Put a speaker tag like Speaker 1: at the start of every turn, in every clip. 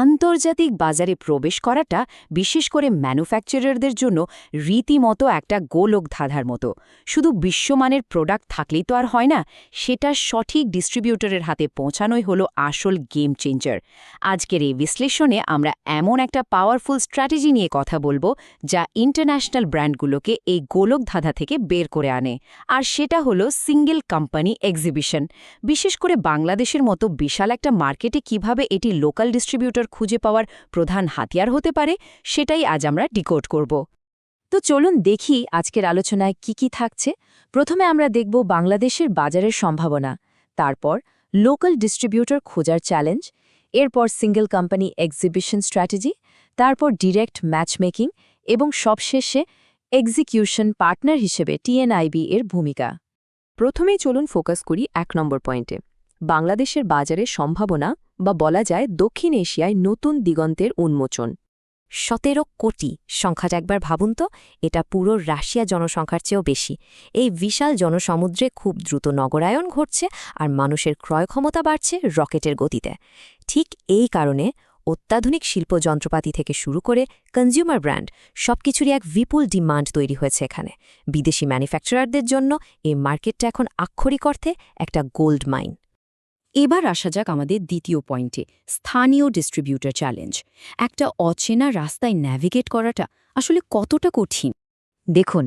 Speaker 1: আন্তর্জাতিক বাজারে প্রবেশ করাটা বিশেষ করে ম্যানুফ্যাকচারারদের জন্য রীতিমতো একটা গোলক ধাঁধার মতো। শুধু বিশ্বমানের প্রোডাক্ট থাকলেই তো আর হয় না, সেটা সঠিক ডিস্ট্রিবিউটরের হাতে পৌঁছানোই হলো আসল গেম চেঞ্জার। আজকের এই বিশ্লেষণে আমরা এমন একটা পাওয়ারফুল স্ট্র্যাটেজি নিয়ে কথা বলবো যা ইন্টারন্যাশনাল ব্র্যান্ডগুলোকে এই গোলক ধাঁধা থেকে বের করে আনে, আর সেটা হলো সিঙ্গেল কোম্পানি এক্সিবিশন। বিশেষ করে বাংলাদেশের মতো বিশাল একটা মার্কেটে কিভাবে এটি লোকাল ডিস্ট্রিবিউটর খুঁজে পাওয়ার প্রধান হাতিয়ার হতে পারে, সেটাই আজ আমরা ডিকোড করব। তো চলুন দেখি আজকের আলোচনায় কি কি থাকছে। প্রথমে আমরা দেখব বাংলাদেশের বাজারের সম্ভাবনা, তারপর লোকাল ডিস্ট্রিবিউটর খোঁজার চ্যালেঞ্জ, এরপর সিঙ্গেল কোম্পানি এক্সিবিশন স্ট্র্যাটেজি, তারপর ডিরেক্ট ম্যাচমেকিং এবং সবশেষে এক্সিকিউশন পার্টনার হিসেবে টিএনআইবি এর ভূমিকা। প্রথমেই চলুন ফোকাস করি ১ নম্বর পয়েন্টে, বাংলাদেশের বাজারের সম্ভাবনা, বা বলা যায় দক্ষিণ এশিয়ায় নতুন দিগন্তের উন্মোচন। ১৭ কোটি সংখ্যাটা একবার ভাবুন তো, এটা পুরো রাশিয়া জনসংখ্যার চেয়েও বেশি। এই বিশাল জনসমুদ্রে খুব দ্রুত নগরায়ন ঘটছে আর মানুষের ক্রয় ক্ষমতা বাড়ছে রকেটের গতিতে। ঠিক এই কারণে অত্যাধুনিক শিল্প যন্ত্রপাতি থেকে শুরু করে কনজিউমার ব্র্যান্ড সবকিছুরই এক বিপুল ডিমান্ড তৈরি হয়েছে এখানে। বিদেশি ম্যানুফ্যাকচারারদের জন্য এই মার্কেটটা এখন আক্ষরিক অর্থে একটা গোল্ড মাইন। এবার আসা যাক আমাদের দ্বিতীয় পয়েন্টে, স্থানীয় ডিস্ট্রিবিউটর চ্যালেঞ্জ। একটা অচেনা রাস্তায় ন্যাভিগেট করাটা আসলে কতটা কঠিন। দেখুন,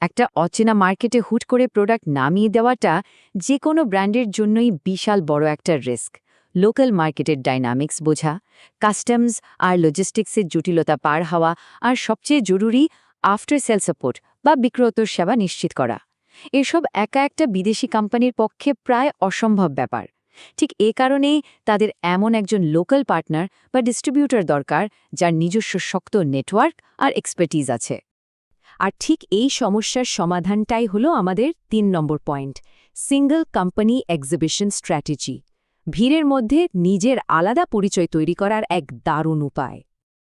Speaker 1: একটা অচেনা মার্কেটে হুট করে প্রোডাক্ট নামিয়ে দেওয়াটা যে কোনো ব্র্যান্ডের জন্যই বিশাল বড় একটা রিস্ক। লোকাল মার্কেটের ডাইনামিক্স বোঝা, কাস্টমস আর লজিস্টিক্সের জটিলতা পার হওয়া, আর সবচেয়ে জরুরি আফটার সেল সাপোর্ট বা বিক্রয়তর সেবা নিশ্চিত করা, এসব একা একটা বিদেশি কোম্পানির পক্ষে প্রায় অসম্ভব ব্যাপার। ঠিক এ কারণেই তাদের এমন একজন লোকাল পার্টনার বা ডিস্ট্রিবিউটর দরকার যার নিজস্ব শক্ত নেটওয়ার্ক আর এক্সপার্টিজ আছে। আর ঠিক এই সমস্যার সমাধানটাই হলো আমাদের ৩ নম্বর point, single company exhibition strategy. ভিড়ের মধ্যে নিজের আলাদা পরিচয় তৈরি করার এক দারুণ উপায়।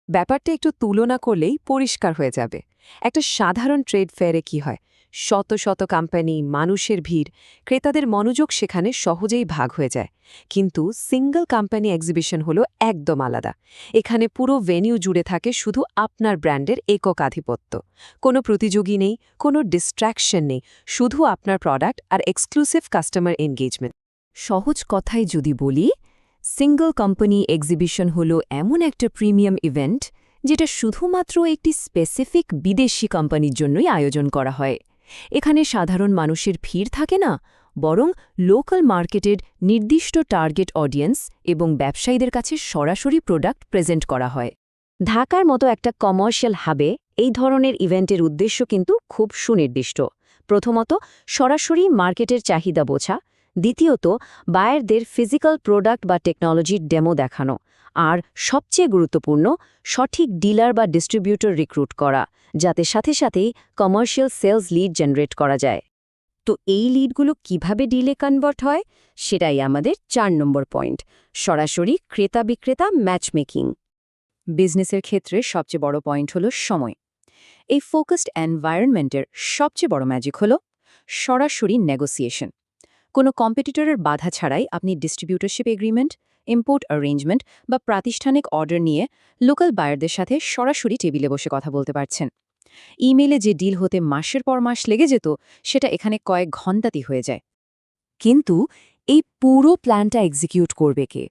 Speaker 1: ব্যাপারটা একটু তুলনা করলেই পরিষ্কার হয়ে যাবে। একটা সাধারণ ট্রেড ফেয়ারে কি হয়, শত শত কোম্পানি, মানুষের ভিড়, ক্রেতাদের মনোযোগ সেখানে সহজেই ভাগ হয়ে যায়। কিন্তু সিঙ্গল কোম্পানি এক্সিবিশন হলো একদম আলাদা। এখানে পুরো ভেন্যু জুড়ে থাকে শুধু আপনার ব্র্যান্ডের একক আধিপত্য। কোনো প্রতিযোগী নেই, কোনো ডিস্ট্র্যাকশন নেই, শুধু আপনার প্রোডাক্ট আর এক্সক্লুসিভ কাস্টমার এনগেজমেন্ট। সহজ কথায় যদি বলি, সিঙ্গল কোম্পানি এক্সিবিশন হলো এমন একটা প্রিমিয়াম ইভেন্ট যেটা শুধুমাত্র একটি স্পেসিফিক বিদেশি কোম্পানির জন্যই আয়োজন করা হয়। এখানে সাধারণ মানুষের ভিড় থাকে না, বরং লোকাল মার্কেটের নির্দিষ্ট টার্গেট অডিয়েন্স এবং ব্যবসায়ীদের কাছে সরাসরি প্রোডাক্ট প্রেজেন্ট করা হয়। ঢাকার মতো একটা কমার্শিয়াল হাবে এই ধরনের ইভেন্টের উদ্দেশ্য কিন্তু খুব সুনির্দিষ্ট। প্রথমত, সরাসরি মার্কেটের চাহিদা বোঝা, দ্বিতীয়ত বায়ারদের ফিজিক্যাল প্রোডাক্ট বা টেকনোলজির ডেমো দেখানো, আর সবচেয়ে গুরুত্বপূর্ণ, সঠিক ডিলার বা ডিস্ট্রিবিউটর রিক্রুট করা, যাতে সাথে সাথেই কমার্শিয়াল সেলস লিড জেনারেট করা যায়। তো এই লিডগুলো কিভাবে ডিলে কনভার্ট হয়, সেটাই আমাদের ৪ নম্বর পয়েন্ট, সরাসরি ক্রেতা বিক্রেতা ম্যাচমেকিং। বিজনেসের ক্ষেত্রে সবচেয়ে বড় পয়েন্ট হলো সময়। এই ফোকাসড এনভায়রনমেন্টের সবচেয়ে বড় ম্যাজিক হলো সরাসরি নেগোসিয়েশন। কোনো কম্পিটিটরের বাধা ছাড়াই আপনি ডিস্ট্রিবিউটরশিপ এগ্রিমেন্ট, ইম্পোর্ট অ্যারেঞ্জমেন্ট বা প্রাতিষ্ঠানিক অর্ডার নিয়ে লোকাল বায়ারদের সাথে সরাসরি টেবিলে বসে কথা বলতে পারছেন। ইমেলে যে ডিল হতে মাসের পর মাস লেগে যেত, সেটা এখানে কয়েক ঘণ্টাতেই হয়ে যায়। কিন্তু এই পুরো প্ল্যানটা এক্সিকিউট করবে কে?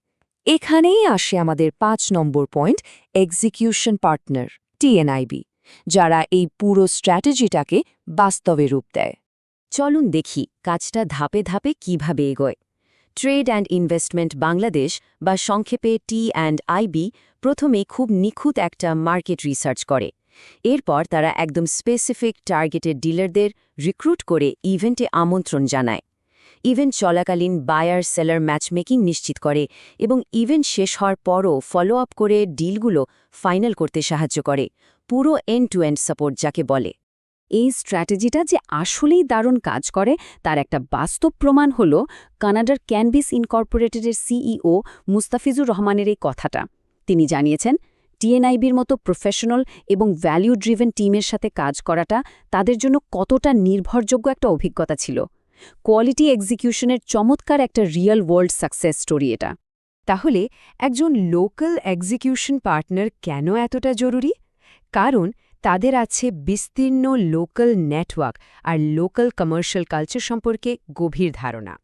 Speaker 1: এখানেই আসে আমাদের ৫ নম্বর পয়েন্ট, এক্সিকিউশন পার্টনার, টিএনআইবি, যারা এই পুরো স্ট্র্যাটেজিটাকে বাস্তবে রূপ দেয়। চলুন দেখি কাজটা ধাপে ধাপে কিভাবে এগোয়। ট্রেড অ্যান্ড ইনভেস্টমেন্ট বাংলাদেশ, বা সংক্ষেপে টি&আইবি, প্রথমে খুব নিখুঁত একটা মার্কেট রিসার্চ করে। এরপর তারা একদম স্পেসিফিক টার্গেটেড ডিলারদের রিক্রুট করে ইভেন্টে আমন্ত্রণ জানায়। ইভেন্ট চলাকালীন বায়ার সেলার ম্যাচমেকিং নিশ্চিত করে এবং ইভেন্ট শেষ হওয়ার পরও ফলো আপ করে ডিলগুলো ফাইনাল করতে সাহায্য করে। পুরো এন্ড টু এন্ড সাপোর্ট যাকে বলে। এই স্ট্র্যাটেজিটা যে আসলেই দারুণ কাজ করে তার একটা বাস্তব প্রমাণ হল কানাডার ক্যানভিস ইনকর্পোরেটেডের সিইও মুস্তাফিজুর রহমানের এই কথাটা। তিনি জানিয়েছেন, টিএনআইবির মতো প্রফেশনাল এবং ভ্যালিউ ড্রিভেন টিমের সাথে কাজ করাটা তাদের জন্য কতটা নির্ভরযোগ্য একটা অভিজ্ঞতা ছিল। কোয়ালিটি এক্সিকিউশনের চমৎকার একটা রিয়েল ওয়ার্ল্ড সাকসেস স্টোরি এটা।
Speaker 2: তাহলে একজন লোকাল এক্সিকিউশন পার্টনার কেন এতটা জরুরি? কারণ তাদের আছে বিস্তীর্ণ লোকাল নেটওয়ার্ক আর লোকাল কমার্শিয়াল কালচার সম্পর্কে গভীর ধারণা।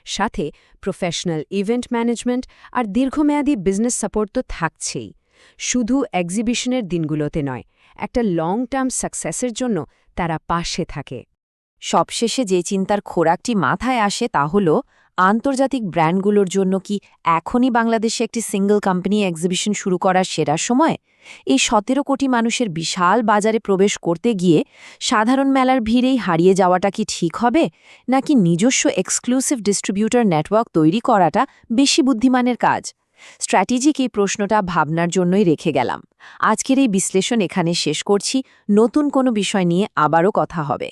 Speaker 2: সাথে প্রফেশনাল ইভেন্ট ম্যানেজমেন্ট আর দীর্ঘমেয়াদী বিজনেস সাপোর্ট তো থাকছেই, শুধু এক্সিবিশনের দিনগুলোতে নয়, একটা লং টার্ম সাকসেসের জন্য তারা পাশে থাকে।
Speaker 1: সবশেষে যে চিন্তার খোরাকটি মাথায় আসে তা হল আন্তর্জাতিক ব্র্যান্ডগুলোর জন্য কি এখনই বাংলাদেশে একটি সিঙ্গল কোম্পানি এক্সিবিশন শুরু করার সেরা সময়? এই ১৭ কোটি মানুষের বিশাল বাজারে প্রবেশ করতে গিয়ে সাধারণ মেলার ভিড়েই হারিয়ে যাওয়াটা কি ঠিক হবে, নাকি নিজস্ব এক্সক্লুসিভ ডিস্ট্রিবিউটর নেটওয়ার্ক তৈরি করাটা বেশি বুদ্ধিমানের কাজ? স্ট্র্যাটেজিক এই প্রশ্নটা ভাবনার জন্যই রেখে গেলাম। আজকের এই বিশ্লেষণ এখানে শেষ করছি। নতুন কোনো বিষয় নিয়ে আবারও কথা হবে।